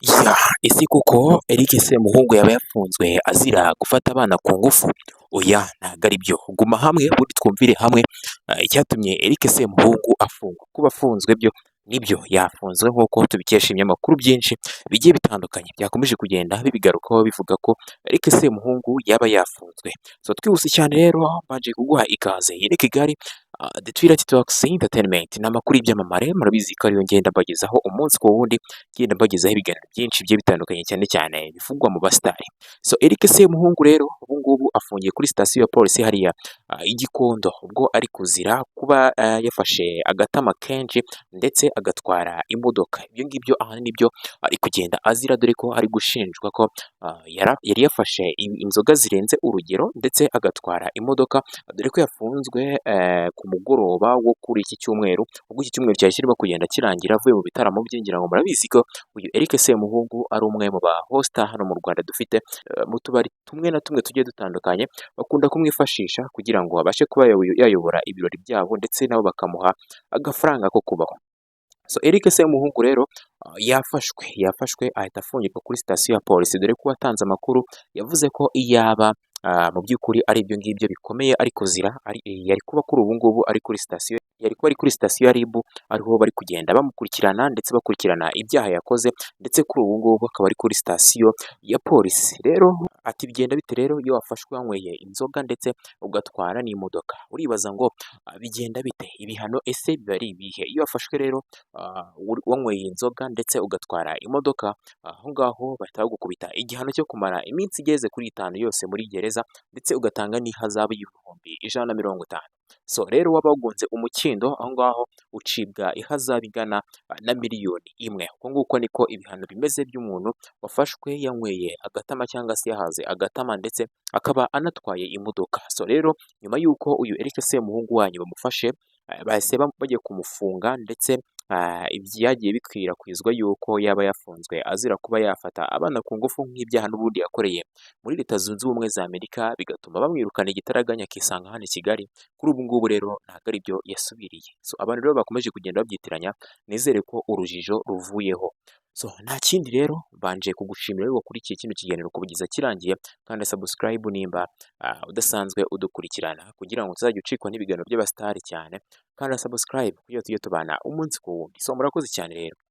Ese koko Eric Semuhungu yaba yafunzwe azira gufata abana ku ngufu? Oya ntabwo ari byo. Guma hamwe ubundi twumvire hamwe icyatumye Eric Semuhungu afungwa. Kuba afunzwe byo nibyo yafunzwe nk'uko tubikesha ibinyamakuru byinshi bigiye bitandukanye byakomeje kugenda bibigarukaho bivuga ko Eric Semuhungu yaba yafunzwe. Twihuse cyane rero mbanje kuguha ikaze Eric Kigali, The Twitter Talks Entertainment ni amakuru y'ibyamamare murabizi ko ariyo ngenda mbagezaho umunsi ku wundi, ngenda mbagezaho ibiganiro byinshi bigiye bitandukanye cyane cyane bivugwa mu basitari. Eric Semuhungu rero ubu ngubu afungiye kuri sitasiyo ya polisi hariya i Gikondo, ubwo ari kuzira kuba yafashe agatama kenshi ndetse agatwara imodoka. Ibyo ngibyo ahanini nibyo ari kugenda azira, dore ko ari gushinjwa ko yari yafashe inzoga zirenze urugero ndetse agatwara imodoka, dore ko yafunzwe ku mugoroba wo kuri iki cyumweru, ubwo iki cyumweru cyari kirimo kugenda kirangira avuye mu bitaramo bye. Ngira ngo murabizi ko uyu Eric Semuhungu ari umwe mu ba hosta hano mu Rwanda dufite mu tubari tumwe na tumwe tugiye dutandukanye, bakunda kumwifashisha kugira ngo abashe kuba yayobora ibirori byabo ndetse nabo bakamuha agafaranga ko kubaho. Eric Semuhungu rero yafashwe ahita afungirwa kuri sitasiyo ya polisi, dore ko watanze amakuru yavuze ko iyaba mu by'ukuri ari ibyo ngibyo bikomeye ari kuzira, yari kuba kuri ubu ngubu ari kuri sitasiyo, yari kuba ari kuri sitasiyo ya RIB, ariho bari kugenda bamukurikirana ndetse bakurikirana ibyaha yakoze, ndetse kuri ubu ngubu akaba ari kuri sitasiyo ya polisi. Rero ati bigenda bite rero iyo wafashwe wanyweye inzoga ndetse ugatwara n'imodoka? Uribaza ngo bigenda bite? Ibihano ese biba ari ibihe iyo wafashwe rero wanyweye inzoga ndetse ugatwara imodoka? Aho ngaho bahita bagukubita igihano cyo kumara iminsi igeze kuri 5 yose muri gereza, ndetse ugatanga n'ihazabu y'ibihumbi 150. Rero waba wagonze umukindo, aho ngaho ucibwa ihazabu ingana na miliyoni 1. Uko nguko niko ibihano bimeze by'umuntu wafashwe yanyweye agatama cyangwa se yahaze agatama ndetse akaba anatwaye imodoka. Rero nyuma y'uko uyu Eric Semuhungu wanyu bamufashe, bahise bagiye kumufunga, ndetse ibyagiye bikwirakwizwa yuko yaba yafunzwe azira kuba yafata abana ku ngufu nk'ibyaha n'ubundi yakoreye muri Leta Zunze Ubumwe za Amerika, bigatuma bamwirukana igitaraganya akisanga hano i Kigali. Kuri ubu ngubu rero ntabwo ari byo yasubiriye. Abantu rero bakomeje kugenda babyitiranya, nizere ko urujijo ruvuyeho. Nta kindi rero, mbanje kugushimira rero kuri kino kiganiro kugeza kirangiye, kandi subscribe nimba udasanzwe udukurikirana, kugira ngo utazajya ucikwa n'ibiganiro by'abasitari cyane, kandi subscribe kugira tujye tubana umunsi ku wundi. Murakoze cyane rero.